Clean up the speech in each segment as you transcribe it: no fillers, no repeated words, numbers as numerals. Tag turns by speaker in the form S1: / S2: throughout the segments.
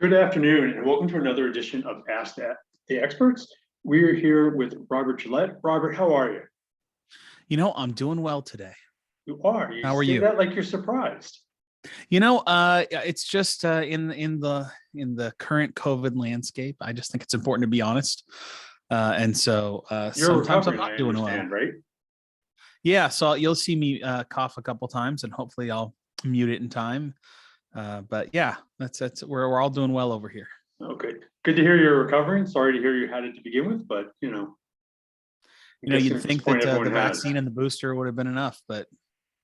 S1: Good afternoon, and welcome to another edition of Ask the Experts. We're here with Robert Gillette. Robert, how are you?
S2: I'm doing well today.
S1: You are. You
S2: How are
S1: say
S2: you?
S1: that like you're surprised.
S2: It's just in the current COVID landscape. I just think it's important to be honest. And so
S1: You're
S2: sometimes I'm
S1: recovering,
S2: not
S1: I
S2: doing well.
S1: understand, right?
S2: Yeah, so you'll see me cough a couple times, and hopefully I'll mute it in time. But yeah, that's we're all doing well over here.
S1: Okay. Good to hear you're recovering. Sorry to hear you had it to begin with, but I'm guessing
S2: You'd
S1: at this
S2: think
S1: point
S2: that
S1: everyone
S2: the
S1: has.
S2: vaccine and the booster would have been enough, but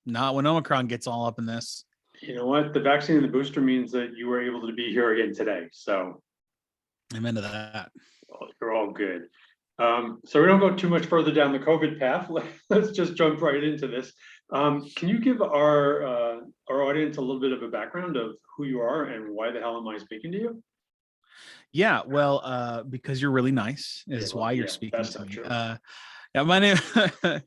S2: not when Omicron gets all up in this.
S1: You know what? The vaccine and the booster means that you were able to be here again today. So
S2: I'm into that.
S1: well, you're all good. So we don't go too much further down the COVID path. Let's just jump right into this. Can you give our audience a little bit of a background of who you are and why the hell am I speaking to you?
S2: Yeah, well, because you're really nice
S1: Yeah,
S2: is
S1: well,
S2: why you're
S1: yeah,
S2: speaking
S1: that's
S2: to
S1: not
S2: me.
S1: true.
S2: Yeah, my name,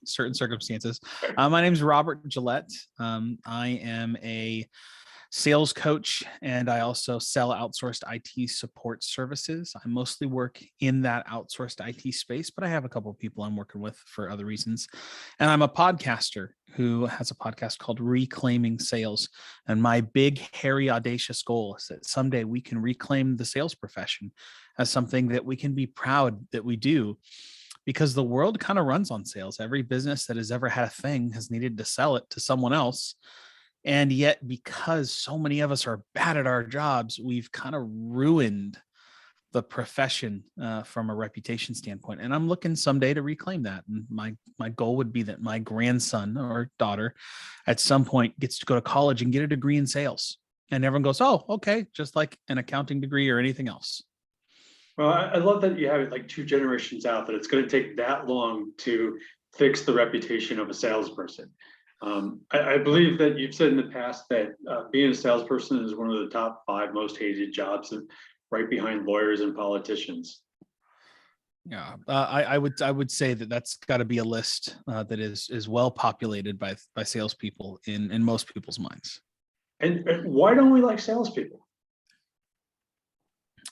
S2: certain circumstances. My name's Robert Gillette. I am a sales coach, and I also sell outsourced IT support services. I mostly work in that outsourced IT space, but I have a couple of people I'm working with for other reasons. And I'm a podcaster who has a podcast called Reclaiming Sales. And my big, hairy, audacious goal is that someday we can reclaim the sales profession as something that we can be proud that we do, because the world kind of runs on sales. Every business that has ever had a thing has needed to sell it to someone else. And yet, because so many of us are bad at our jobs, we've kind of ruined the profession from a reputation standpoint. And I'm looking someday to reclaim that. And my goal would be that my grandson or daughter at some point gets to go to college and get a degree in sales. And everyone goes, oh, okay, just like an accounting degree or anything else.
S1: Well, I love that you have it like two generations out, that it's going to take that long to fix the reputation of a salesperson. I believe that you've said in the past that being a salesperson is one of the top 5 most hated jobs, and right behind lawyers and politicians.
S2: Yeah, I would say that that's got to be a list that is well populated by salespeople in most people's minds.
S1: And why don't we like salespeople?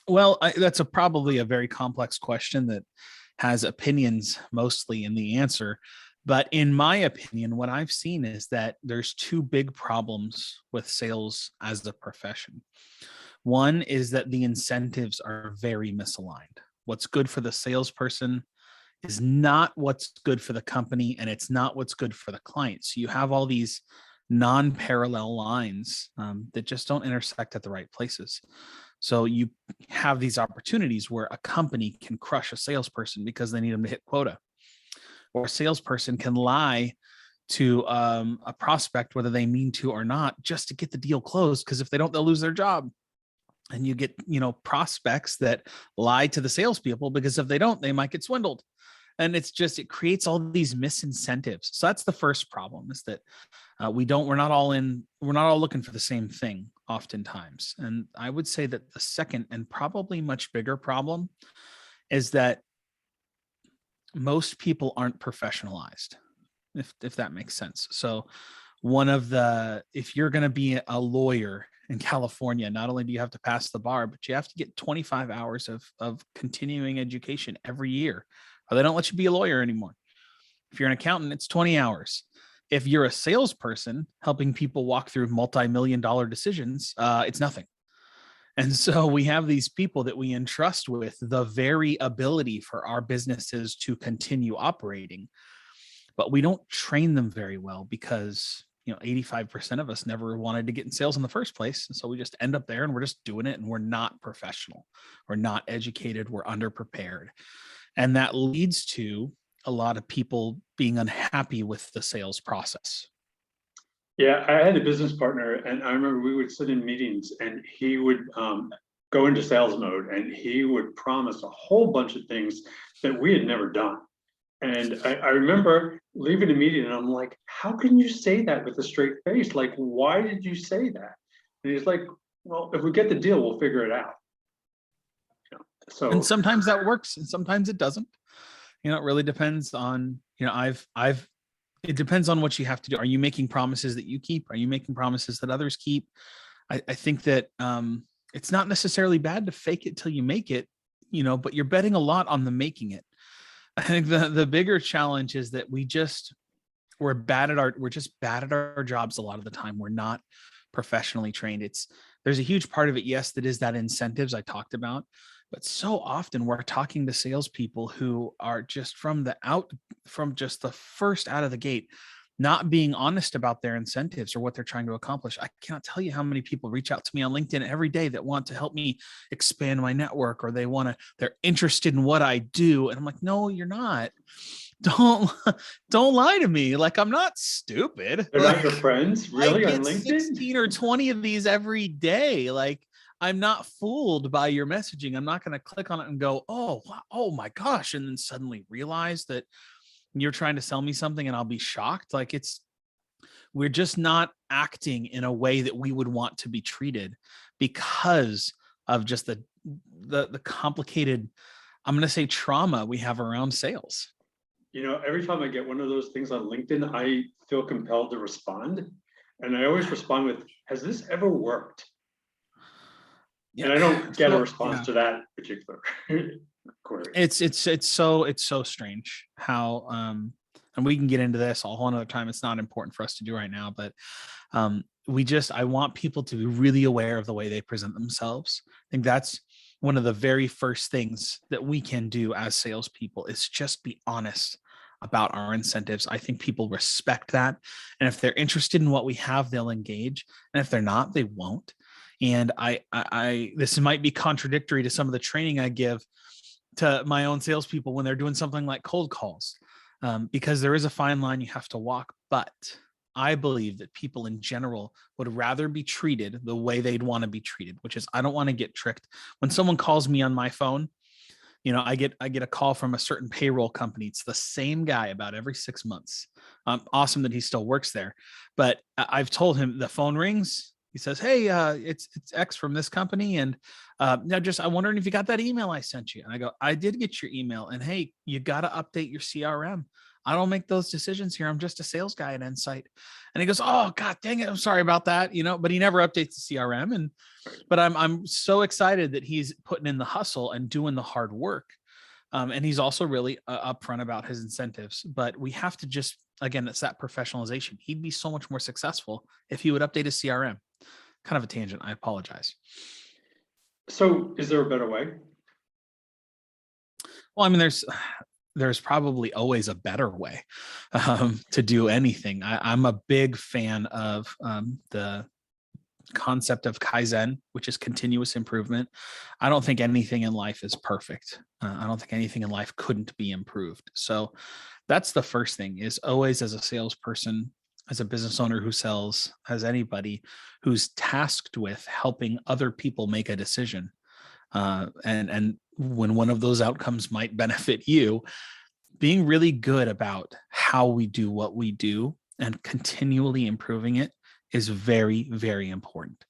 S2: Well, that's probably a very complex question that has opinions mostly in the answer. But in my opinion, what I've seen is that there's two big problems with sales as a profession. One is that the incentives are very misaligned. What's good for the salesperson is not what's good for the company, and it's not what's good for the client. So you have all these non-parallel lines that just don't intersect at the right places. So you have these opportunities where a company can crush a salesperson because they need them to hit quota, or a salesperson can lie to a prospect, whether they mean to or not, just to get the deal closed. Because if they don't, they'll lose their job. And you get, prospects that lie to the salespeople because if they don't, they might get swindled. And it creates all these misincentives. So that's the first problem, is that we're not all looking for the same thing oftentimes. And I would say that the second and probably much bigger problem is that most people aren't professionalized, if that makes sense. So if you're going to be a lawyer in California, not only do you have to pass the bar, but you have to get 25 hours of continuing education every year, or they don't let you be a lawyer anymore. If you're an accountant, it's 20 hours. If you're a salesperson helping people walk through multi-million-dollar decisions, it's nothing. And so we have these people that we entrust with the very ability for our businesses to continue operating, but we don't train them very well because 85% of us never wanted to get in sales in the first place. And so we just end up there and we're just doing it, and we're not professional. We're not educated. We're underprepared. And that leads to a lot of people being unhappy with the sales process.
S1: Yeah, I had a business partner, and I remember we would sit in meetings, and he would go into sales mode, and he would promise a whole bunch of things that we had never done. And I remember leaving a meeting, and I'm like, how can you say that with a straight face? Like, why did you say that? And he's like, well, if we get the deal, we'll figure it out.
S2: And
S1: So
S2: sometimes that works and sometimes it doesn't. It really depends on, it depends on what you have to do. Are you making promises that you keep? Are you making promises that others keep? I think that it's not necessarily bad to fake it till you make it, but you're betting a lot on the making it. I think the bigger challenge is that we're just bad at our jobs a lot of the time. We're not professionally trained. There's a huge part of it, yes, that is that incentives I talked about, but so often we're talking to salespeople who are just from just the first out of the gate, not being honest about their incentives or what they're trying to accomplish. I cannot tell you how many people reach out to me on LinkedIn every day that want to help me expand my network, or they're interested in what I do. And I'm like, no, you're not. Don't don't lie to me. Like, I'm not stupid.
S1: They're not your friends,
S2: I
S1: really, on
S2: get
S1: LinkedIn?
S2: 16 or 20 of these every day. Like, I'm not fooled by your messaging. I'm not going to click on it and go, oh, wow, oh my gosh, and then suddenly realize that you're trying to sell me something and I'll be shocked. Like, we're just not acting in a way that we would want to be treated because of just the complicated, I'm going to say, trauma we have around sales.
S1: Every time I get one of those things on LinkedIn, I feel compelled to respond. And I always respond with, has this ever worked?
S2: Yeah.
S1: And I don't get a response
S2: Yeah.
S1: to that particular query.
S2: It's so strange how and we can get into this a whole another time. It's not important for us to do right now, but I want people to be really aware of the way they present themselves. I think that's one of the very first things that we can do as salespeople is just be honest about our incentives. I think people respect that. And if they're interested in what we have, they'll engage. And if they're not, they won't. And this might be contradictory to some of the training I give to my own salespeople when they're doing something like cold calls, because there is a fine line you have to walk. But I believe that people in general would rather be treated the way they'd want to be treated, which is, I don't want to get tricked. When someone calls me on my phone, I get a call from a certain payroll company. It's the same guy about every 6 months. Awesome that he still works there. But I've told him, the phone rings. He says, hey, it's X from this company. And now I'm wondering if you got that email I sent you. And I go, I did get your email. And hey, you got to update your CRM. I don't make those decisions here. I'm just a sales guy at Insight. And he goes, oh, God dang it. I'm sorry about that. But he never updates the CRM. But I'm so excited that he's putting in the hustle and doing the hard work. And he's also really upfront about his incentives. But we have to just, again, it's that professionalization. He'd be so much more successful if he would update his CRM. Kind of a tangent. I apologize.
S1: So is there a better way?
S2: Well, I mean, there's probably always a better way to do anything. I'm a big fan of the concept of Kaizen, which is continuous improvement. I don't think anything in life is perfect. I don't think anything in life couldn't be improved. So that's the first thing, is always, as a salesperson, as a business owner who sells, as anybody who's tasked with helping other people make a decision, and when one of those outcomes might benefit you, being really good about how we do what we do and continually improving it is very, very important.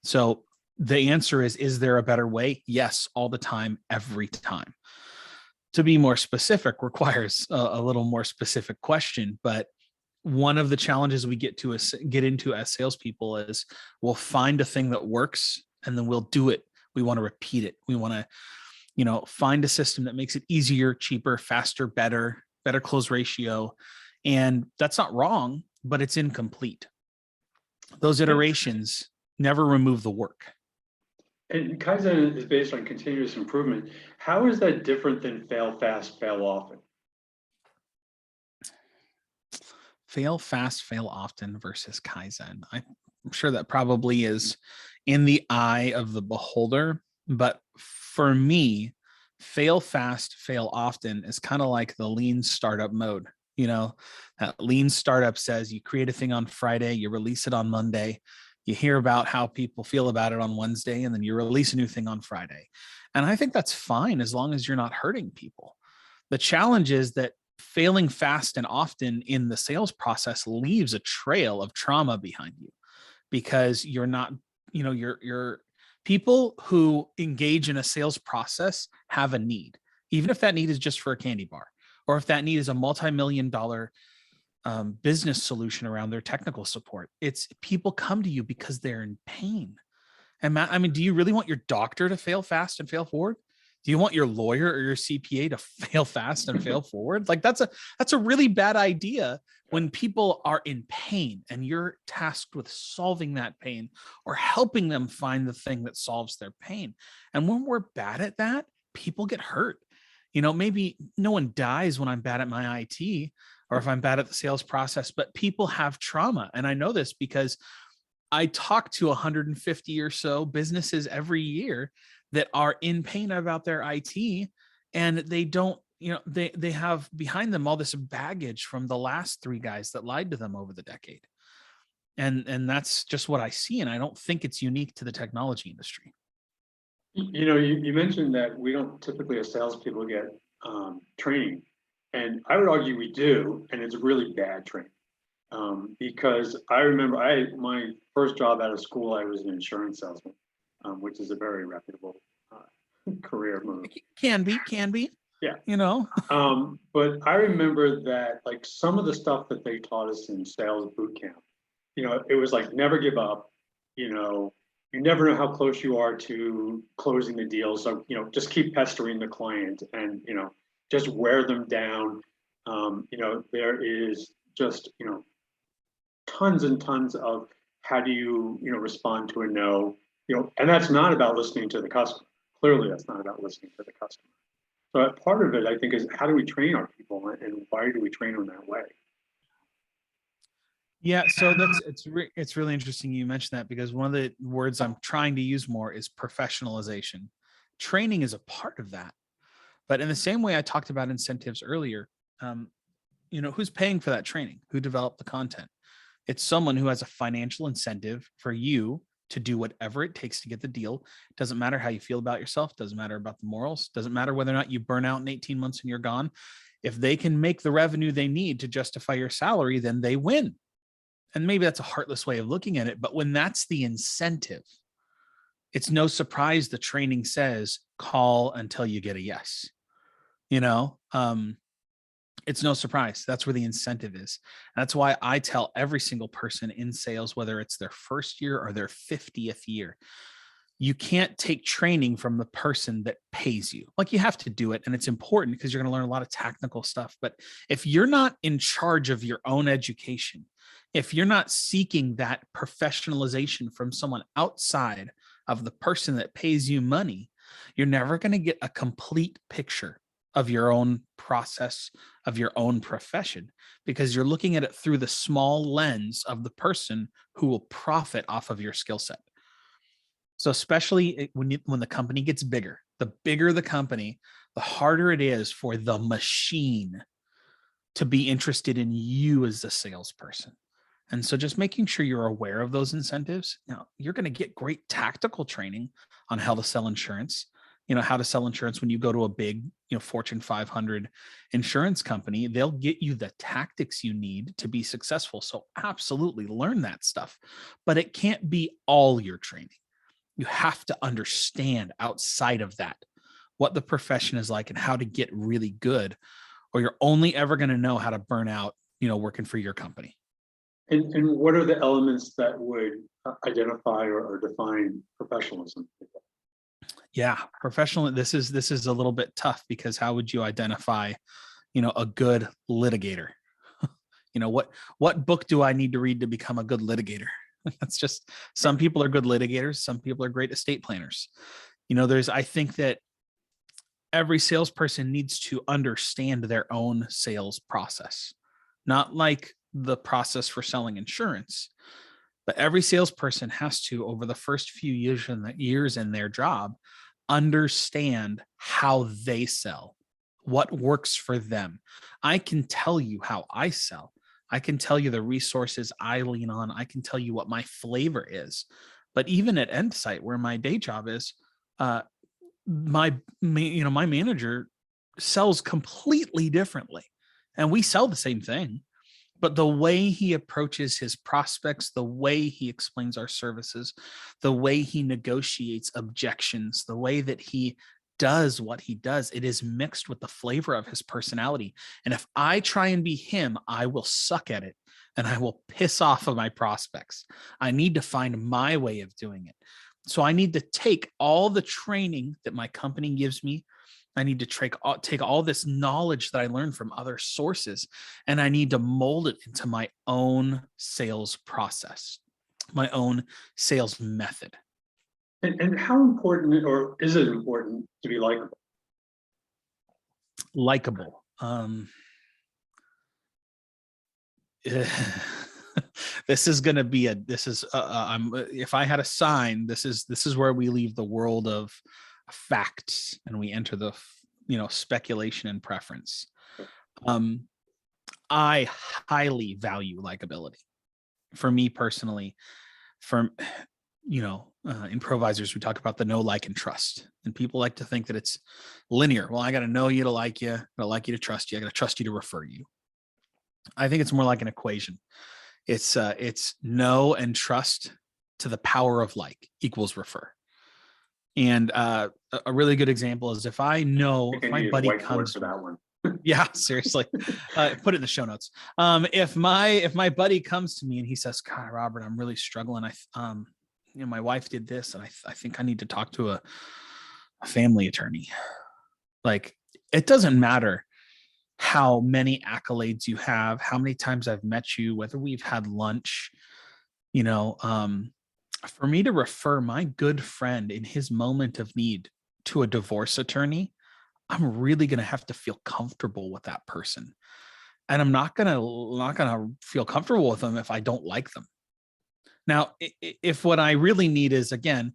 S2: So the answer is there a better way? Yes, all the time, every time. To be more specific requires a little more specific question, but one of the challenges we get into as salespeople is we'll find a thing that works and then we'll do it. We want to repeat it. We want to, find a system that makes it easier, cheaper, faster, better close ratio. And that's not wrong, but it's incomplete. Those iterations never remove the work.
S1: And Kaizen is based on continuous improvement. How is that different than fail fast, fail often?
S2: Fail fast, fail often versus Kaizen. I'm sure that probably is in the eye of the beholder. But for me, fail fast, fail often is kind of like the lean startup mode. That lean startup says you create a thing on Friday, you release it on Monday, you hear about how people feel about it on Wednesday, and then you release a new thing on Friday. And I think that's fine as long as you're not hurting people. The challenge is that failing fast and often in the sales process leaves a trail of trauma behind you, because you're not, you're people who engage in a sales process have a need, even if that need is just for a candy bar, or if that need is a multi-million-dollar business solution around their technical support. It's people come to you because they're in pain. And Matt, I mean, do you really want your doctor to fail fast and fail forward? Do you want your lawyer or your CPA to fail fast and fail forward? Like that's a really bad idea when people are in pain and you're tasked with solving that pain or helping them find the thing that solves their pain. And when we're bad at that, people get hurt. Maybe no one dies when I'm bad at my IT or if I'm bad at the sales process, but people have trauma. And I know this because I talk to 150 or so businesses every year that are in pain about their IT, and they don't, they have behind them all this baggage from the last three guys that lied to them over the decade. And that's just what I see. And I don't think it's unique to the technology industry.
S1: You mentioned that we don't typically as salespeople get training, and I would argue we do, and it's really bad training. Because I remember my first job out of school, I was an insurance salesman, which is a very reputable career move.
S2: Can be.
S1: Yeah.
S2: But
S1: I remember that like some of the stuff that they taught us in sales boot camp, it was like never give up, you never know how close you are to closing the deal. So, just keep pestering the client and, just wear them down. There is just, tons and tons of how do you, respond to a no, and that's not about listening to the customer. Clearly, that's not about listening to the customer. So part of it, I think, is how do we train our people and why do we train them that way?
S2: Yeah, so it's really interesting you mentioned that because one of the words I'm trying to use more is professionalization. Training is a part of that. But in the same way I talked about incentives earlier, who's paying for that training? Who developed the content? It's someone who has a financial incentive for you to do whatever it takes to get the deal. It doesn't matter how you feel about yourself. Doesn't matter about the morals. Doesn't matter whether or not you burn out in 18 months and you're gone. If they can make the revenue they need to justify your salary, then they win. And maybe that's a heartless way of looking at it. But when that's the incentive, it's no surprise the training says call until you get a yes. It's no surprise. That's where the incentive is. That's why I tell every single person in sales, whether it's their first year or their 50th year, you can't take training from the person that pays you. Like you have to do it. And it's important because you're going to learn a lot of technical stuff. But if you're not in charge of your own education, if you're not seeking that professionalization from someone outside of the person that pays you money, you're never going to get a complete picture of your own process, of your own profession, because you're looking at it through the small lens of the person who will profit off of your skill set. So especially when the company gets bigger, the bigger the company, the harder it is for the machine to be interested in you as a salesperson. And so just making sure you're aware of those incentives. Now, you're going to get great tactical training on how to sell insurance, how to sell insurance when you go to a big, Fortune 500 insurance company. They'll get you the tactics you need to be successful. So absolutely learn that stuff, but it can't be all your training. You have to understand outside of that what the profession is like and how to get really good, or you're only ever going to know how to burn out, working for your company.
S1: And what are the elements that would identify or define professionalism?
S2: Yeah, professional. This is a little bit tough because how would you identify, a good litigator? What book do I need to read to become a good litigator? That's just, some people are good litigators. Some people are great estate planners. I think that every salesperson needs to understand their own sales process, not like the process for selling insurance, but every salesperson has to, over the first few years in their job, understand how they sell, what works for them. I can tell you how I sell. I can tell you the resources I lean on. I can tell you what my flavor is. But even at Endsight, where my day job is, my manager sells completely differently, and we sell the same thing. But the way he approaches his prospects, the way he explains our services, the way he negotiates objections, the way that he does what he does, it is mixed with the flavor of his personality. And if I try and be him, I will suck at it and I will piss off of my prospects. I need to find my way of doing it. So I need to take all the training that my company gives me. I need to take all this knowledge that I learned from other sources, and I need to mold it into my own sales process, my own sales method.
S1: And how important, or is it important to be likable?
S2: Likable. This is going to be if I had a sign, this is where we leave the world of facts and we enter the speculation and preference. I highly value likability. For me personally, improvisers, we talk about the know, like, and trust, and people like to think that it's linear. Well, I got to know you to like you, I like you to trust you, I got to trust you to refer you. I think it's more like an equation. It's know and trust to the power of like equals refer. And a really good example is if I know if my buddy comes
S1: for that one.
S2: Yeah, seriously. Put it in the show notes. If my buddy comes to me and he says, "God, Robert, I'm really struggling. My wife did this, and I think I need to talk to a family attorney." Like, it doesn't matter how many accolades you have, how many times I've met you, whether we've had lunch, for me to refer my good friend in his moment of need to a divorce attorney, I'm really going to have to feel comfortable with that person. And I'm not going to feel comfortable with them if I don't like them. Now, if what I really need is, again,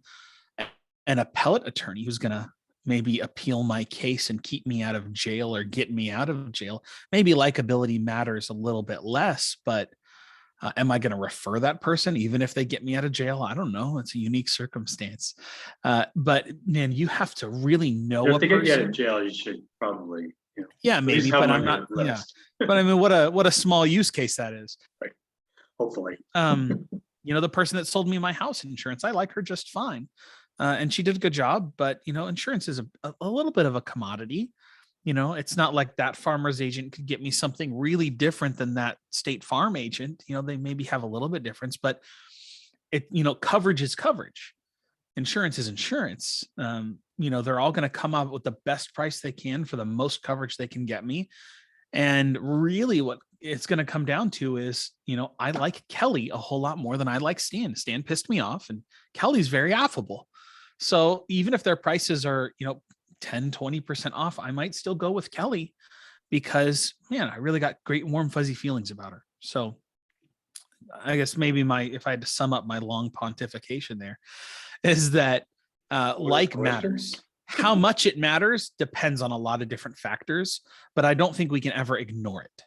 S2: an appellate attorney who's going to maybe appeal my case and keep me out of jail or get me out of jail, maybe likability matters a little bit less, but am I going to refer that person even if they get me out of jail? I don't know. It's a unique circumstance. But man, you have to really know
S1: if
S2: a
S1: they
S2: person.
S1: get you out of jail, you should probably,
S2: yeah, maybe, but I'm not, yeah. But I mean, what a small use case that is.
S1: Right. Hopefully.
S2: The person that sold me my house insurance, I like her just fine. And she did a good job, but insurance is a little bit of a commodity. It's not like that farmer's agent could get me something really different than that State Farm agent. They maybe have a little bit difference, but coverage is coverage. Insurance is insurance. They're all going to come up with the best price they can for the most coverage they can get me. And really what it's going to come down to is, I like Kelly a whole lot more than I like Stan. Stan pissed me off, and Kelly's very affable. So even if their prices are, 10, 20% off, I might still go with Kelly because, man, I really got great, warm, fuzzy feelings about her. So I guess maybe if I had to sum up my long pontification there, is that like matters. How much it matters depends on a lot of different factors, but I don't think we can ever ignore it.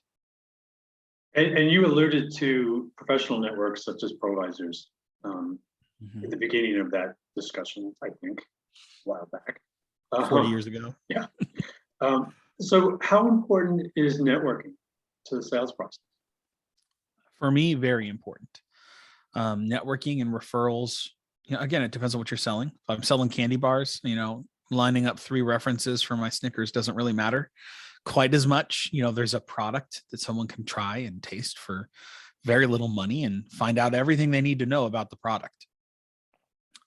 S1: And you alluded to professional networks such as Provisors at the beginning of that discussion, I think, a while back.
S2: 40 years ago.
S1: Yeah. So how important is networking to the sales process?
S2: For me, very important. Networking and referrals, again, it depends on what you're selling. If I'm selling candy bars, lining up 3 references for my Snickers doesn't really matter quite as much. There's a product that someone can try and taste for very little money and find out everything they need to know about the product.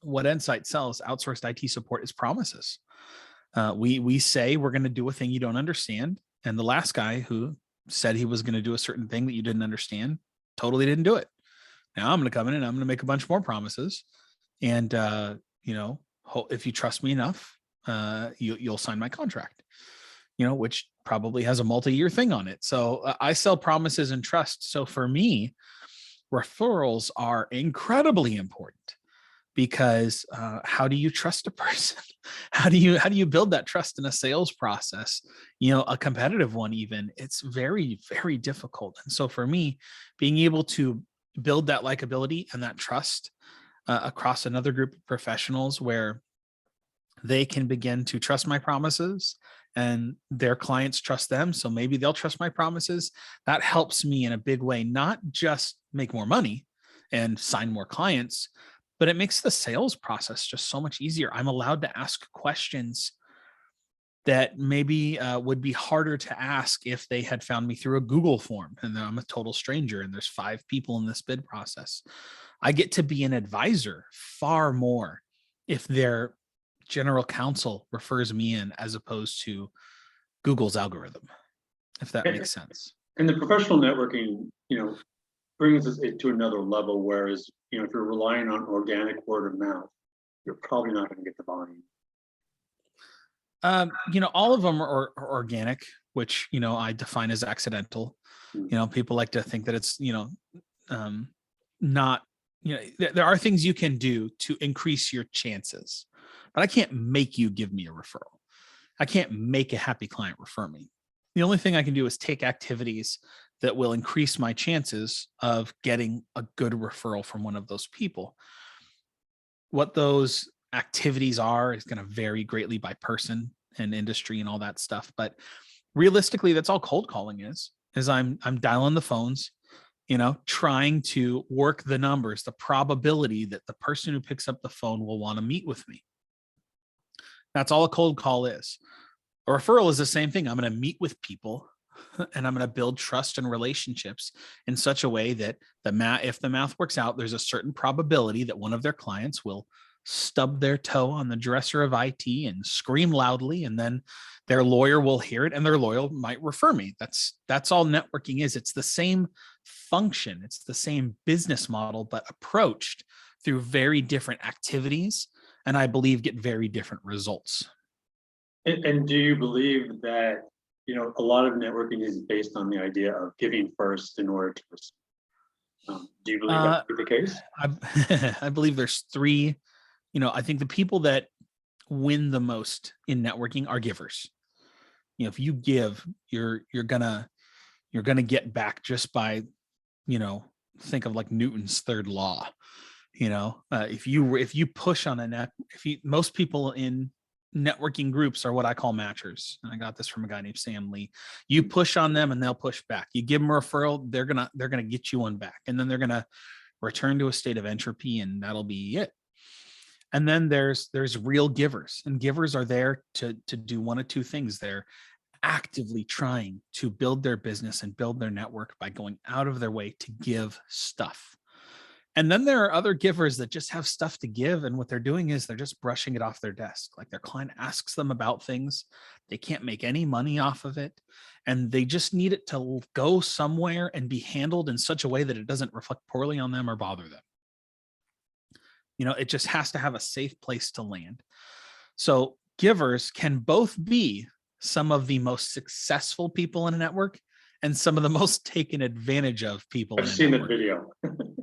S2: What Insight sells, outsourced IT support, is promises. We say we're going to do a thing you don't understand. And the last guy who said he was going to do a certain thing that you didn't understand totally didn't do it. Now I'm going to come in and I'm going to make a bunch more promises. And, if you trust me enough, you'll sign my contract, which probably has a multi-year thing on it. So I sell promises and trust. So for me, referrals are incredibly important. Because how do you trust a person? How do you build that trust in a sales process? A competitive one, even, it's very, very difficult. And so for me, being able to build that likability and that trust across another group of professionals where they can begin to trust my promises and their clients trust them. So maybe they'll trust my promises. That helps me in a big way, not just make more money and sign more clients, but it makes the sales process just so much easier. I'm allowed to ask questions that maybe would be harder to ask if they had found me through a Google form and I'm a total stranger and there's 5 people in this bid process. I get to be an advisor far more if their general counsel refers me in as opposed to Google's algorithm, if that makes sense.
S1: And the professional networking, brings us to another level. Whereas, if you're relying on organic word of mouth, you're probably not going to get the volume.
S2: All of them are organic, which, I define as accidental. People like to think that it's, not, there are things you can do to increase your chances, but I can't make you give me a referral. I can't make a happy client refer me. The only thing I can do is take activities that will increase my chances of getting a good referral from one of those people. What those activities are is going to vary greatly by person and industry and all that stuff. But realistically, that's all cold calling is I'm dialing the phones, trying to work the numbers, the probability that the person who picks up the phone will want to meet with me. That's all a cold call is. A referral is the same thing. I'm going to meet with people and I'm going to build trust and relationships in such a way that if the math works out, there's a certain probability that one of their clients will stub their toe on the dresser of IT and scream loudly, and then their lawyer will hear it and their lawyer might refer me. That's all networking is. It's the same function. It's the same business model, but approached through very different activities, and I believe get very different results.
S1: And do you believe that, a lot of networking is based on the idea of giving first in order to receive? Do you believe that to be the case?
S2: I believe there's three. I think the people that win the most in networking are givers. If you give, you're gonna get back just by, think of like Newton's third law. If you push on most people in networking groups are what I call matchers. And I got this from a guy named Sam Lee. You push on them and they'll push back. You give them a referral, they're gonna get you one back, and then they're gonna return to a state of entropy, and that'll be it. And then there's real givers, and givers are there to do one of two things. They're actively trying to build their business and build their network by going out of their way to give stuff. And then there are other givers that just have stuff to give, and what they're doing is they're just brushing it off their desk. Like their client asks them about things, they can't make any money off of it, and they just need it to go somewhere and be handled in such a way that it doesn't reflect poorly on them or bother them. It just has to have a safe place to land. So givers can both be some of the most successful people in a network and some of the most taken advantage of people.
S1: I've seen the video.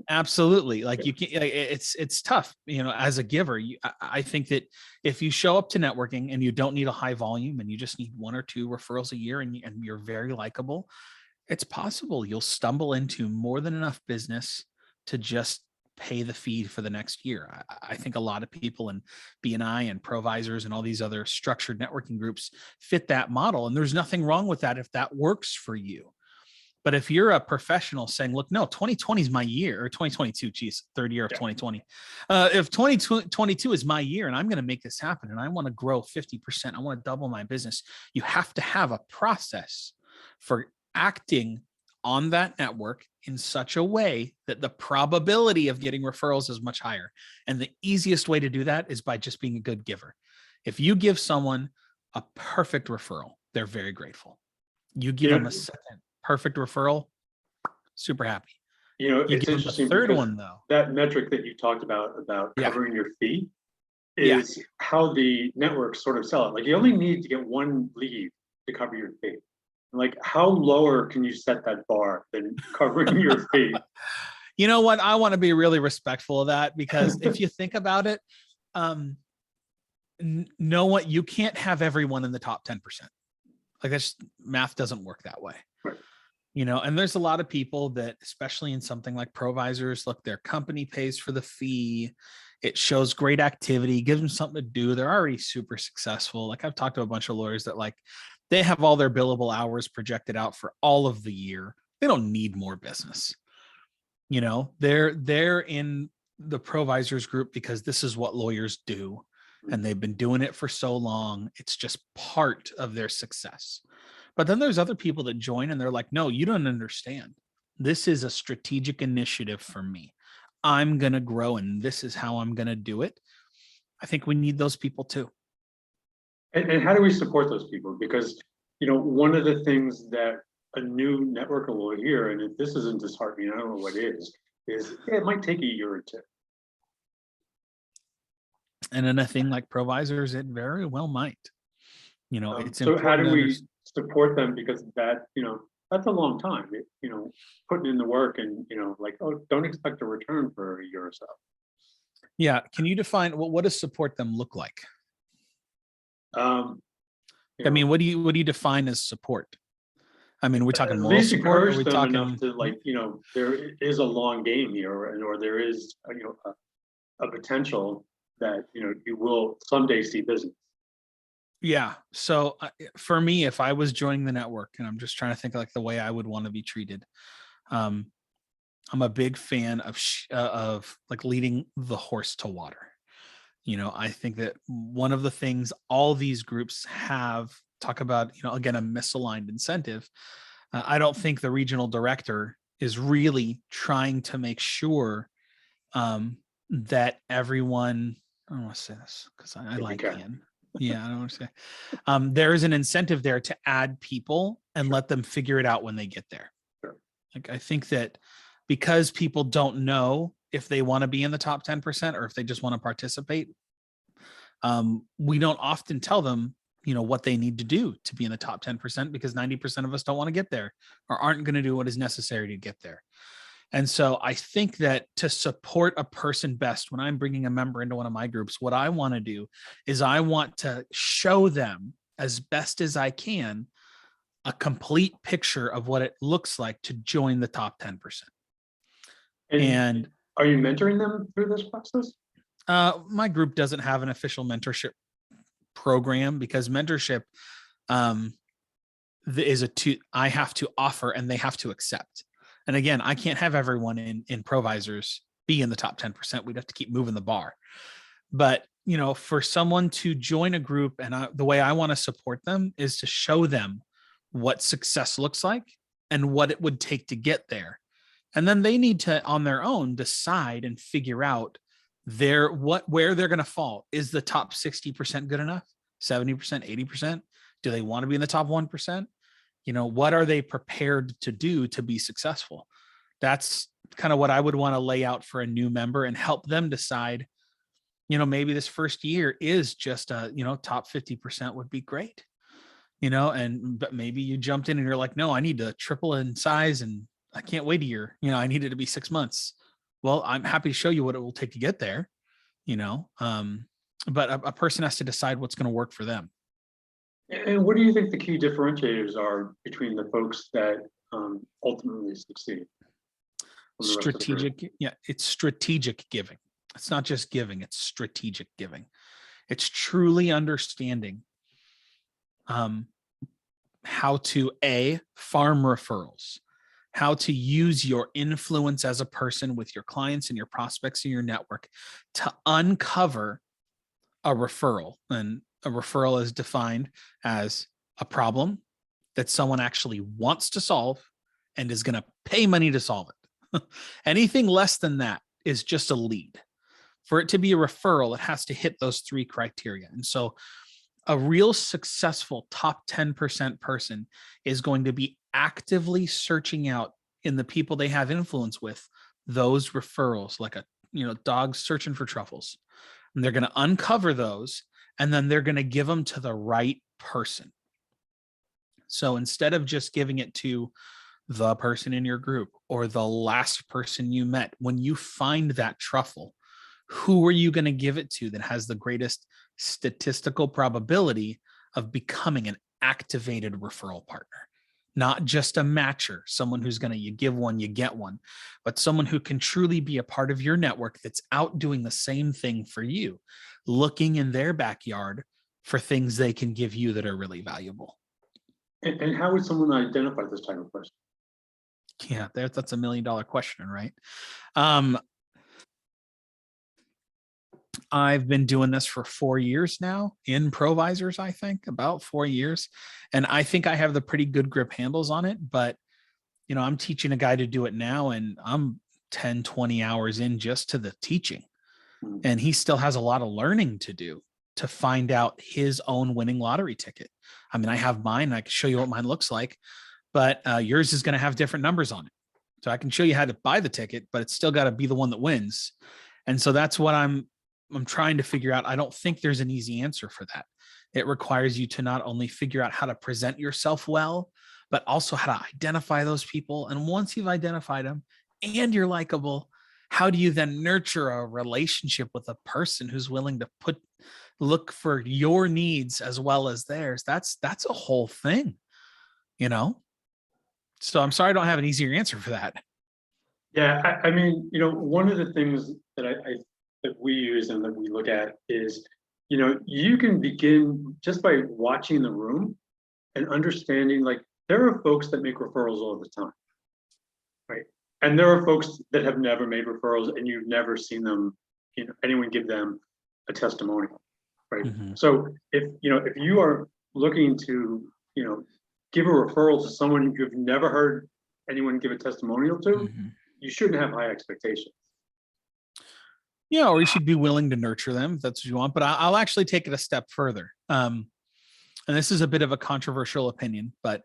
S2: Absolutely. Like you can, it's tough, as a giver. I think that if you show up to networking and you don't need a high volume and you just need 1 or 2 referrals a year and you're very likable, it's possible you'll stumble into more than enough business to just pay the fee for the next year. I think a lot of people in BNI and Provisors and all these other structured networking groups fit that model. And there's nothing wrong with that if that works for you. But if you're a professional saying, look, no, 2020 is my year, or 2022, geez, third year of 2020. If 2022 is my year and I'm going to make this happen and I want to grow 50%, I want to double my business, you have to have a process for acting on that network in such a way that the probability of getting referrals is much higher. And the easiest way to do that is by just being a good giver. If you give someone a perfect referral, they're very grateful. You give them a second perfect referral, super happy.
S1: It's interesting.
S2: The third one, though,
S1: that metric that you talked about covering your fee is how the networks sort of sell it. Like you only need to get one lead to cover your fee. Like how lower can you set that bar than covering your fee?
S2: You know what? I want to be really respectful of that, because if you think about it, know what, you can't have everyone in the top 10%. Like that's math doesn't work that way.
S1: Right.
S2: And there's a lot of people that, especially in something like Provisors, look, their company pays for the fee. It shows great activity, gives them something to do. They're already super successful. Like I've talked to a bunch of lawyers that they have all their billable hours projected out for all of the year. They don't need more business. They're in the Provisors group because this is what lawyers do. And they've been doing it for so long. It's just part of their success. But then there's other people that join and they're like, no, you don't understand. This is a strategic initiative for me. I'm going to grow and this is how I'm going to do it. I think we need those people too.
S1: And how do we support those people? Because, one of the things that a new networker will hear, and if this isn't disheartening, I don't know what is yeah, it might take a year or two.
S2: And in a thing like Provisors, it very well might. It's
S1: So how
S2: important
S1: do
S2: to
S1: we
S2: understand.
S1: support them? Because that's a long time, putting in the work and, like, oh, don't expect a return for a year or so.
S2: Yeah. Can you define what does support them look like?
S1: Um,
S2: I mean, what do you define as support? I mean, we're talking
S1: at
S2: moral
S1: least
S2: support, or are
S1: encourage
S2: we
S1: them enough
S2: talking
S1: to, like, there is a long game here, or there is, a potential that, you will someday see business.
S2: yeah. So for me, if I was joining the network, and I'm just trying to think like the way I would want to be treated, um, I'm a big fan of like leading the horse to water. I think that one of the things all these groups have talk about, again, a misaligned incentive. I don't think the regional director is really trying to make sure that everyone, I don't want to say this because I
S1: If you
S2: like
S1: can.
S2: Ian. Yeah, I don't want to say. There is an incentive there to add people and let them figure it out when they get there.
S1: Sure.
S2: Like, I think that because people don't know if they want to be in the top 10% or if they just want to participate, we don't often tell them, what they need to do to be in the top 10%, because 90% of us don't want to get there or aren't going to do what is necessary to get there. And so I think that to support a person best, when I'm bringing a member into one of my groups, what I want to do is I want to show them as best as I can a complete picture of what it looks like to join the top 10%. And
S1: are you mentoring them through this process?
S2: my group doesn't have an official mentorship program, because mentorship is I have to offer and they have to accept. And again, I can't have everyone in Provisors be in the top 10%. We'd have to keep moving the bar. But, for someone to join a group, and the way I want to support them is to show them what success looks like and what it would take to get there. And then they need to, on their own, decide and figure out where they're going to fall. Is the top 60% good enough? 70%, 80%? Do they want to be in the top 1%? What are they prepared to do to be successful? That's kind of what I would want to lay out for a new member and help them decide, maybe this first year is just top 50% would be great, but maybe you jumped in and you're like, no, I need to triple in size and I can't wait a year. I need it to be 6 months. Well, I'm happy to show you what it will take to get there, but a person has to decide what's going to work for them.
S1: And what do you think the key differentiators are between the folks that ultimately succeed?
S2: Strategic. Yeah, it's strategic giving. It's not just giving, it's strategic giving. It's truly understanding how to farm referrals, how to use your influence as a person with your clients and your prospects and your network to uncover a referral. And a referral is defined as a problem that someone actually wants to solve and is going to pay money to solve it. Anything less than that is just a lead. For it to be a referral, it has to hit those 3 criteria. And so a real successful top 10% person is going to be actively searching out in the people they have influence with those referrals, like a dog searching for truffles. And they're going to uncover those, and then they're going to give them to the right person. So instead of just giving it to the person in your group or the last person you met, when you find that truffle, who are you going to give it to that has the greatest statistical probability of becoming an activated referral partner? Not just a matcher, someone who's going to, you give one, you get one, but someone who can truly be a part of your network that's out doing the same thing for you, looking in their backyard for things they can give you that are really valuable.
S1: And how would someone identify this type of person?
S2: Yeah, that's $1 million question, right? I've been doing this for 4 years now in Provisors, I think about 4 years. And I think I have the pretty good grip handles on it, but I'm teaching a guy to do it now and I'm 10, 20 hours in just to the teaching.
S1: Mm.
S2: And he still has a lot of learning to do to find out his own winning lottery ticket. I mean, I have mine. I can show you what mine looks like, but yours is going to have different numbers on it. So I can show you how to buy the ticket, but it's still got to be the one that wins. And so that's what I'm trying to figure out. I don't think there's an easy answer for that. It requires you to not only figure out how to present yourself well, but also how to identify those people. And once you've identified them and you're likable, how do you then nurture a relationship with a person who's willing to look for your needs as well as theirs? That's a whole thing, you know? So I'm sorry I don't have an easier answer for that.
S1: Yeah, I mean, one of the things that that we use and that we look at is, you can begin just by watching the room and understanding, like, there are folks that make referrals all the time, right? And there are folks that have never made referrals and you've never seen them, anyone give them a testimonial, right?
S2: Mm-hmm.
S1: So if you are looking to, give a referral to someone you've never heard anyone give a testimonial to,
S2: Mm-hmm.
S1: you shouldn't have high expectations.
S2: Yeah, or you should be willing to nurture them if that's what you want. But I'll actually take it a step further. And this is a bit of a controversial opinion, but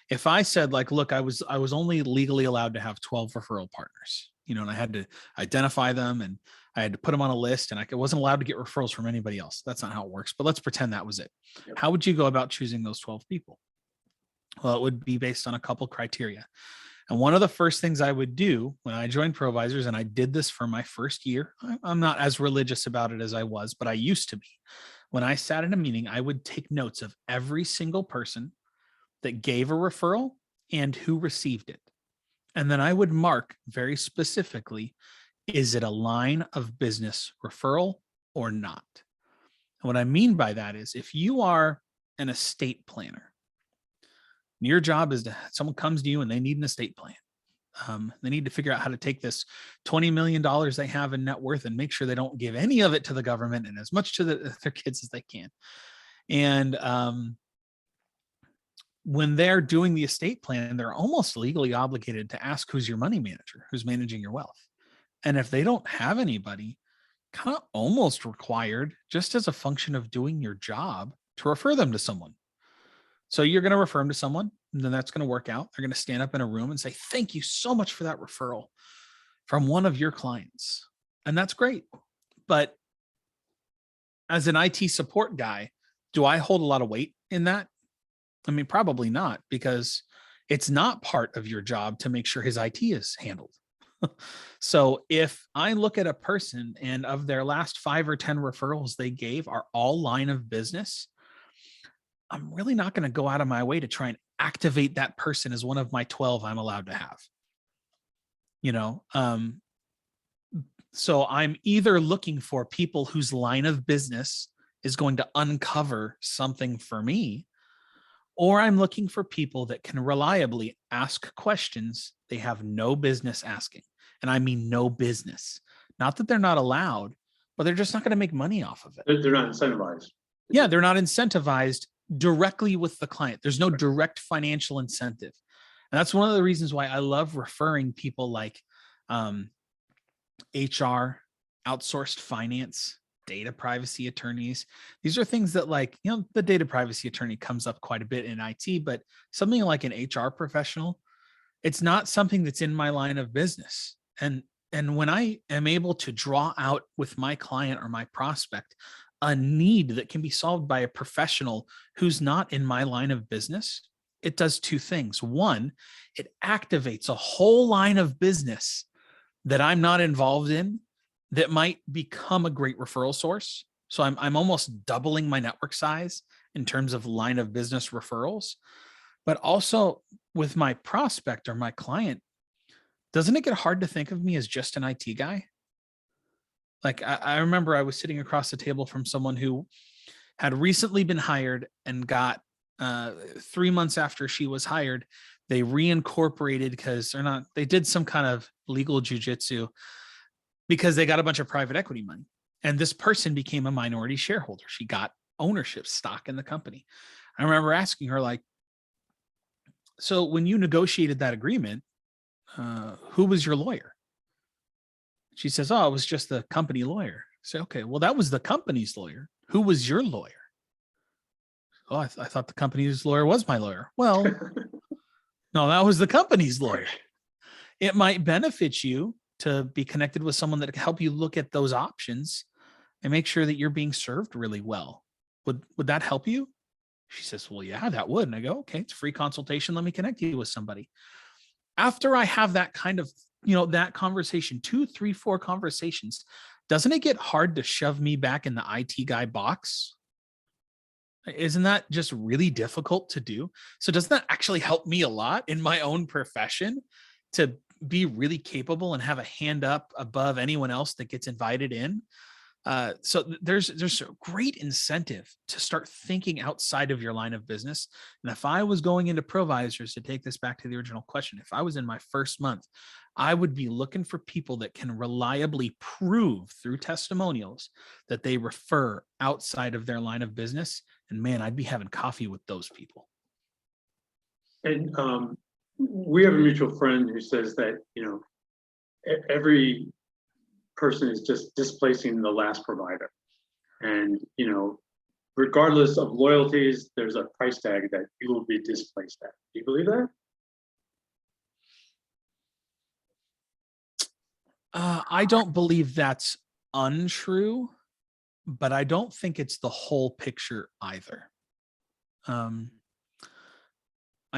S2: if I said, like, look, I was only legally allowed to have 12 referral partners, and I had to identify them and I had to put them on a list, and I wasn't allowed to get referrals from anybody else. That's not how it works, but let's pretend that was it.
S1: Yep.
S2: How would you go about choosing those 12 people? Well, it would be based on a couple criteria. And one of the first things I would do when I joined Provisors, and I did this for my first year, I'm not as religious about it as I was, but I used to be. When I sat in a meeting, I would take notes of every single person that gave a referral and who received it. And then I would mark very specifically, is it a line of business referral or not? And what I mean by that is, if you are an estate planner, your job is someone comes to you and they need an estate plan. They need to figure out how to take this $20 million they have in net worth and make sure they don't give any of it to the government and as much to their kids as they can. And when they're doing the estate plan, they're almost legally obligated to ask who's your money manager, who's managing your wealth. And if they don't have anybody, kind of almost required, just as a function of doing your job, to refer them to someone. So you're going to refer them to someone, and then that's going to work out. They're going to stand up in a room and say, thank you so much for that referral from one of your clients. And that's great. But as an IT support guy, do I hold a lot of weight in that? I mean, probably not, because it's not part of your job to make sure his IT is handled. So if I look at a person and of their last 5 or 10 referrals they gave are all line of business, I'm really not going to go out of my way to try and activate that person as one of my 12 I'm allowed to have. So I'm either looking for people whose line of business is going to uncover something for me, or I'm looking for people that can reliably ask questions they have no business asking. And I mean no business. Not that they're not allowed, but they're just not going to make money off of it.
S1: They're not incentivized.
S2: Yeah, they're not incentivized directly with the client. There's no direct financial incentive. And that's one of the reasons why I love referring people like HR, outsourced finance, data privacy attorneys. These are things that, like, the data privacy attorney comes up quite a bit in IT, but something like an HR professional, it's not something that's in my line of business. And when I am able to draw out with my client or my prospect a need that can be solved by a professional who's not in my line of business, it does two things. One, it activates a whole line of business that I'm not involved in that might become a great referral source. So I'm almost doubling my network size in terms of line of business referrals. But also with my prospect or my client, doesn't it get hard to think of me as just an IT guy? Like, I remember I was sitting across the table from someone who had recently been hired and got 3 months after she was hired, they reincorporated because they did some kind of legal jujitsu because they got a bunch of private equity money. And this person became a minority shareholder. She got ownership stock in the company. I remember asking her, like, so when you negotiated that agreement, who was your lawyer? She says, oh, it was just the company lawyer. Say, okay, well, that was the company's lawyer. Who was your lawyer? Oh, I thought the company's lawyer was my lawyer. Well, no, that was the company's lawyer. It might benefit you to be connected with someone that can help you look at those options and make sure that you're being served really well. Would that help you? She says, well, yeah, that would. And I go, okay, it's a free consultation. Let me connect you with somebody. After I have that kind of, that conversation, 2, 3, 4 conversations, doesn't it get hard to shove me back in the IT guy box? Isn't that just really difficult to do? So doesn't that actually help me a lot in my own profession to be really capable and have a hand up above anyone else that gets invited in? So there's a great incentive to start thinking outside of your line of business. And if I was going into provisors, to take this back to the original question, if I was in my first month, I would be looking for people that can reliably prove through testimonials that they refer outside of their line of business. And man, I'd be having coffee with those people.
S1: And we have a mutual friend who says that, every person is just displacing the last provider. And, regardless of loyalties, there's a price tag that you will be displaced at. Do you believe that?
S2: I don't believe that's untrue, but I don't think it's the whole picture either. I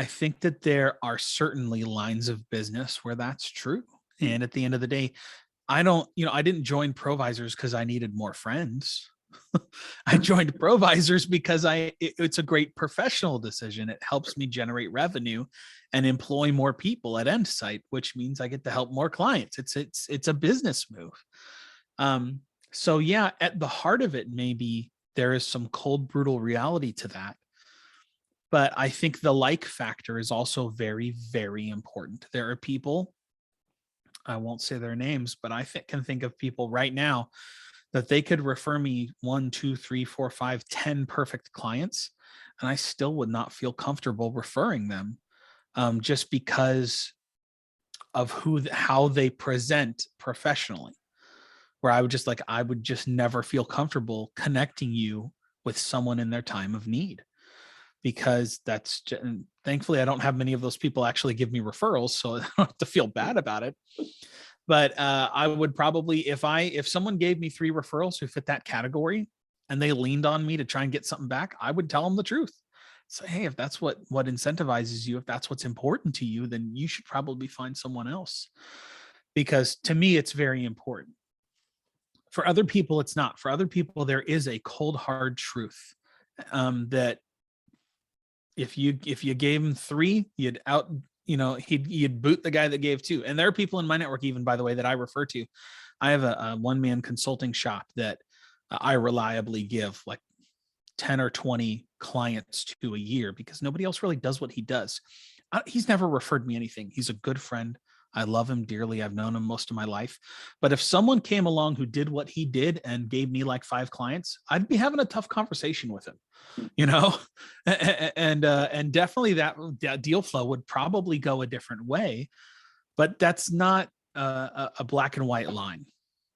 S2: think that there are certainly lines of business where that's true. And at the end of the day, I didn't join Provisors because I needed more friends. I joined Provisors because it's a great professional decision. It helps me generate revenue and employ more people at end site, which means I get to help more clients. It's a business move. So yeah, at the heart of it, maybe there is some cold, brutal reality to that. But I think the like factor is also very, very important. There are people, I won't say their names, but I can think of people right now that they could refer me 1, 2, 3, 4, 5, 10 perfect clients, and I still would not feel comfortable referring them, just because of how they present professionally. Where I would just never feel comfortable connecting you with someone in their time of need, because thankfully I don't have many of those people actually give me referrals, so I don't have to feel bad about it. But I would probably, if someone gave me 3 referrals who fit that category and they leaned on me to try and get something back, I would tell them the truth. Say, hey, if that's what incentivizes you, if that's what's important to you, then you should probably find someone else. Because to me, it's very important. For other people, it's not. For other people, there is a cold, hard truth that if you gave him 3, you'd you'd boot the guy that gave 2. And there are people in my network, even, by the way, that I refer to. I have a one-man consulting shop that I reliably give like 10 or 20 clients to a year, because nobody else really does what he does. He's never referred me anything. He's a good friend. I love him dearly. I've known him most of my life. But if someone came along who did what he did and gave me like 5 clients, I'd be having a tough conversation with him, and definitely that deal flow would probably go a different way. But that's not a black and white line.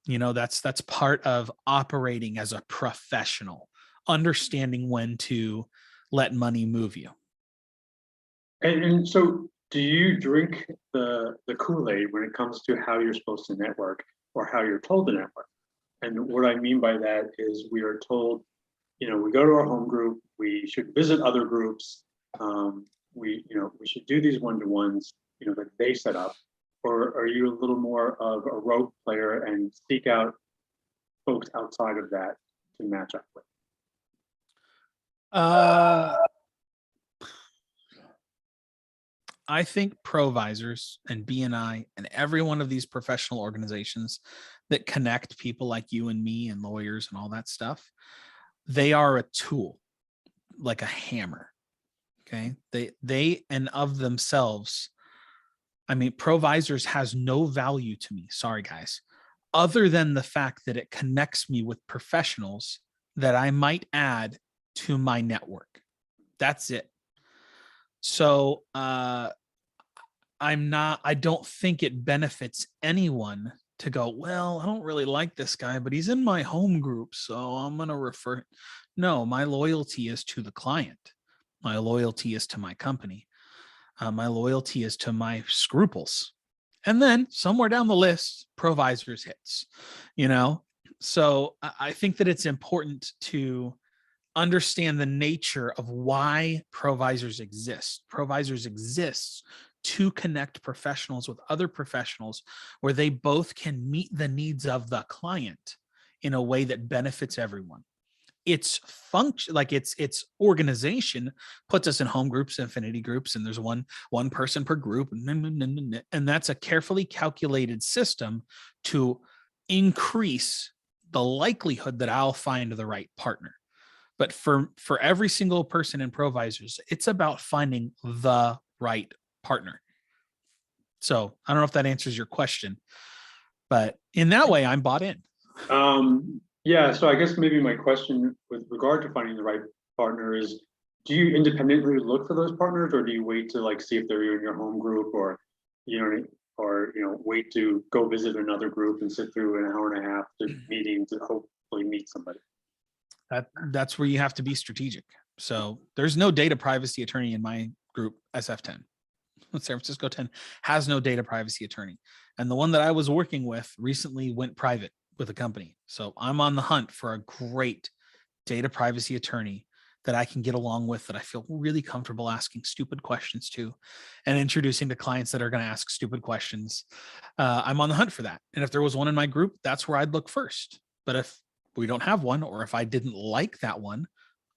S2: That's part of operating as a professional, understanding when to let money move you.
S1: And so, do you drink the Kool-Aid when it comes to how you're supposed to network, or how you're told to network? And what I mean by that is, we are told, we go to our home group, we should visit other groups, we should do these one-to-ones, that they set up. Or are you a little more of a rogue player and seek out folks outside of that to match up with?
S2: I think Provisors and BNI and every one of these professional organizations that connect people like you and me and lawyers and all that stuff, they are a tool, like a hammer. Okay. They and of themselves, I mean, Provisors has no value to me. Sorry, guys, other than the fact that it connects me with professionals that I might add to my network. That's it. So, I don't think it benefits anyone to go, well, I don't really like this guy, but he's in my home group, so I'm going to refer. No, my loyalty is to the client. My loyalty is to my company. My loyalty is to my scruples. And then somewhere down the list, provisors hits, you know? So I think that it's important to understand the nature of why provisors exist. Provisors exist to connect professionals with other professionals where they both can meet the needs of the client in a way that benefits everyone. Its function, like its organization, puts us in home groups, affinity groups, and there's one person per group, and that's a carefully calculated system to increase the likelihood that I'll find the right partner. But for every single person in provisors, it's about finding the right partner. So I don't know if that answers your question, but in that way, I'm bought in.
S1: Yeah, so I guess maybe my question with regard to finding the right partner is, do you independently look for those partners, or do you wait to like see if they're in your home group, or wait to go visit another group and sit through an hour and a half to meeting to hopefully meet somebody?
S2: That's where you have to be strategic. So there's no data privacy attorney in my group, SF10. San Francisco 10 has no data privacy attorney. And the one that I was working with recently went private with a company. So I'm on the hunt for a great data privacy attorney that I can get along with, that I feel really comfortable asking stupid questions to and introducing to clients that are going to ask stupid questions. I'm on the hunt for that. And if there was one in my group, that's where I'd look first. But if we don't have one, or if I didn't like that one,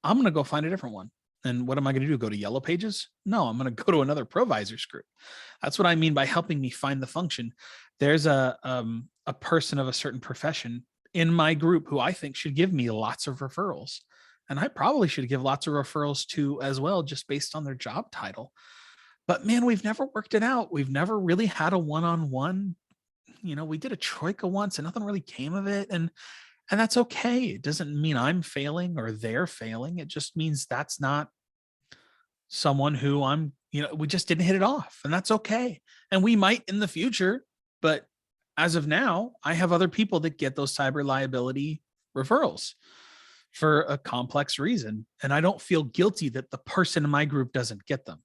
S2: I'm going to go find a different one. And what am I going to do? Go to Yellow Pages? No, I'm going to go to another provisors group. That's what I mean by helping me find the function. There's a person of a certain profession in my group who I think should give me lots of referrals. And I probably should give lots of referrals to as well, just based on their job title. But man, we've never worked it out. We've never really had a one-on-one. We did a troika once and nothing really came of it. And that's okay. It doesn't mean I'm failing or they're failing. It just means that's not someone who we just didn't hit it off, and that's okay. And we might in the future, but as of now, I have other people that get those cyber liability referrals for a complex reason. And I don't feel guilty that the person in my group doesn't get them.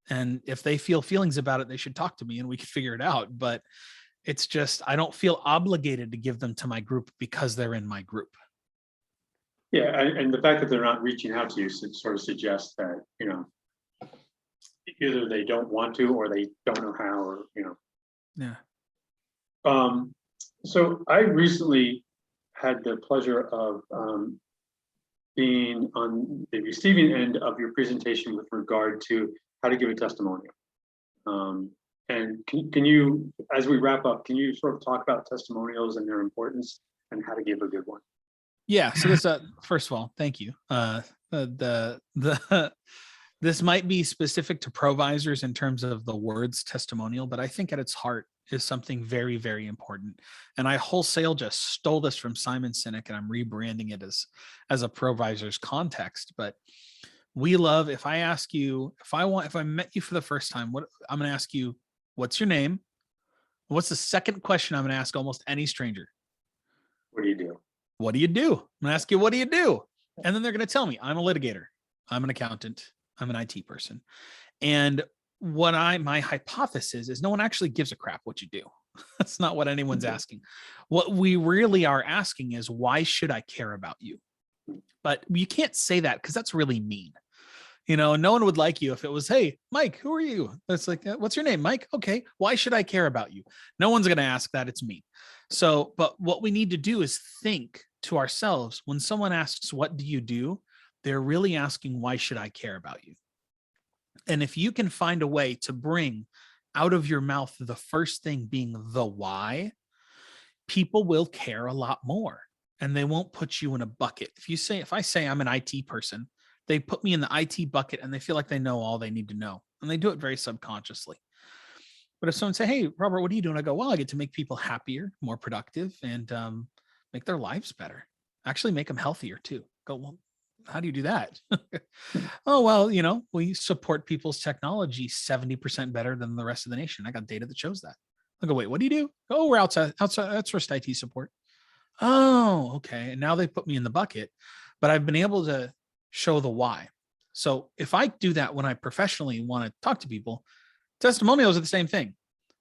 S2: And if they feel feelings about it, they should talk to me and we can figure it out. But it's just, I don't feel obligated to give them to my group because they're in my group.
S1: Yeah, and the fact that they're not reaching out to you sort of suggests that, either they don't want to, or they don't know how, or,
S2: Yeah.
S1: So I recently had the pleasure of being on the receiving end of your presentation with regard to how to give a testimonial. And can you, as we wrap up, can you sort of talk about testimonials and their importance and how to give a good one?
S2: Yeah. So this, first of all, thank you. This might be specific to provisors in terms of the words testimonial, but I think at its heart is something very, very important. And I wholesale just stole this from Simon Sinek, and I'm rebranding it as a provisor's context. But we love, if I ask you, if I met you for the first time, what I'm going to ask you, what's your name? What's the second question I'm going to ask almost any stranger?
S1: What do you do?
S2: What do you do? I'm going to ask you, what do you do? And then they're going to tell me, I'm a litigator. I'm an accountant. I'm an IT person. And my hypothesis is no one actually gives a crap what you do. That's not what anyone's asking. What we really are asking is, why should I care about you? But you can't say that because that's really mean. No one would like you if it was, hey, Mike, who are you? That's like, what's your name, Mike? Okay. Why should I care about you? No one's going to ask that. It's me. So, but what we need to do is think to ourselves, when someone asks, what do you do? They're really asking, why should I care about you? And if you can find a way to bring out of your mouth the first thing being the why, people will care a lot more, and they won't put you in a bucket. If I say I'm an IT person, they put me in the IT bucket and they feel like they know all they need to know. And they do it very subconsciously. But if someone say, hey, Robert, what are you doing? I go, well, I get to make people happier, more productive, and make their lives better. Actually make them healthier too. Go, well, how do you do that? Oh, well, we support people's technology 70% better than the rest of the nation. I got data that shows that. I go, wait, what do you do? Oh, we're outside outsourced IT support. Oh, okay. And now they put me in the bucket, but I've been able to show the why. So if I do that when I professionally want to talk to people, testimonials are the same thing.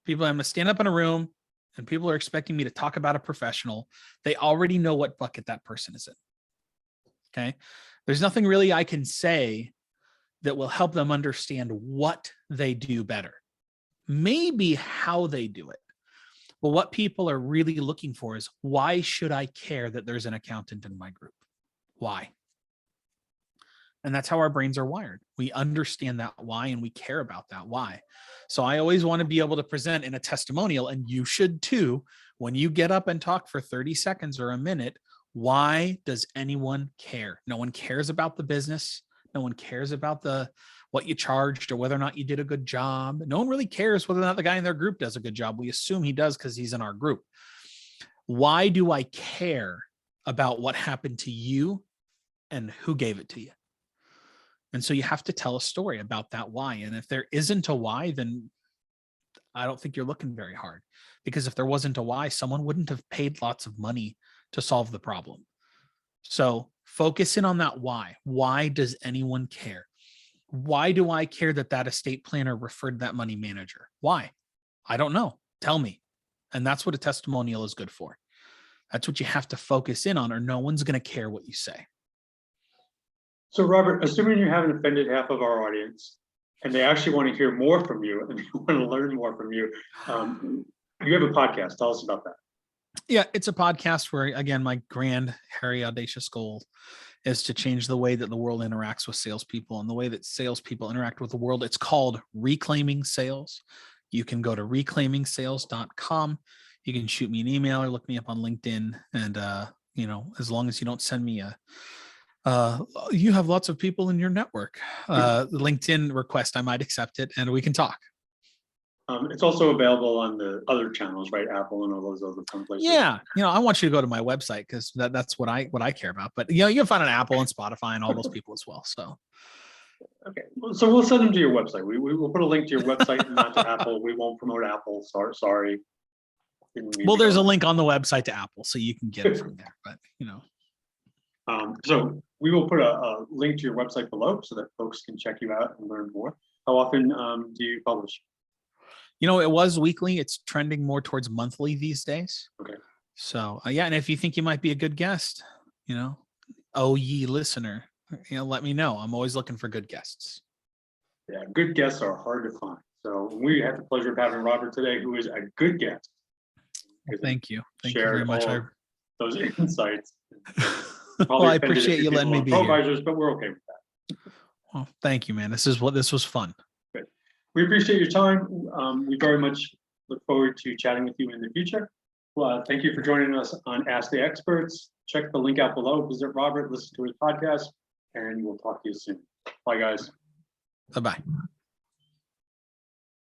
S2: People, I'm going to stand up in a room and people are expecting me to talk about a professional. They already know what bucket that person is in. Okay. There's nothing really I can say that will help them understand what they do better. Maybe how they do it. But what people are really looking for is, why should I care that there's an accountant in my group? Why? And that's how our brains are wired. We understand that why, and we care about that why. So I always want to be able to present in a testimonial, and you should too, when you get up and talk for 30 seconds or a minute, why does anyone care? No one cares about the business. No one cares about what you charged or whether or not you did a good job. No one really cares whether or not the guy in their group does a good job. We assume he does because he's in our group. Why do I care about what happened to you and who gave it to you? And so you have to tell a story about that why. And if there isn't a why, then I don't think you're looking very hard, because if there wasn't a why, someone wouldn't have paid lots of money to solve the problem. So focus in on that why. Why does anyone care? Why do I care that that estate planner referred that money manager? Why? I don't know. Tell me. And that's what a testimonial is good for. That's what you have to focus in on, or no one's going to care what you say.
S1: So Robert, assuming you haven't offended half of our audience and they actually want to hear more from you and they want to learn more from you, you have a podcast. Tell us about that.
S2: Yeah, it's a podcast where, again, my grand, hairy, audacious goal is to change the way that the world interacts with salespeople and the way that salespeople interact with the world. It's called Reclaiming Sales. You can go to reclaimingsales.com. You can shoot me an email or look me up on LinkedIn. And, as long as you don't send me you have lots of people in your network, LinkedIn request, I might accept it and we can talk.
S1: It's also available on the other channels, right? Apple and all those other fun places.
S2: Yeah. I want you to go to my website because that's what I care about. But, you can find an Apple and Spotify and all those people as well. So.
S1: Okay. So we'll send them to your website. We will put a link to your website, not to Apple. We won't promote Apple. Sorry.
S2: Well, there's a link on the website to Apple, so you can get it from there. But,
S1: So we will put a link to your website below so that folks can check you out and learn more. How often do you publish?
S2: It was weekly. It's trending more towards monthly these days.
S1: Okay.
S2: So yeah, and if you think you might be a good guest, oh ye listener, let me know. I'm always looking for good guests.
S1: Yeah, good guests are hard to find. So we have the pleasure of having Robert today, who is a good guest.
S2: Thank you. Thank you very much.
S1: Those insights.
S2: Well, I appreciate you letting me be here.
S1: But we're okay with that.
S2: Well, thank you, man. This was fun.
S1: Good. We appreciate your time. We very much look forward to chatting with you in the future. Well, thank you for joining us on Ask the Experts. Check the link out below. Visit Robert, listen to his podcast, and we'll talk to you soon. Bye, guys.
S2: Bye-bye.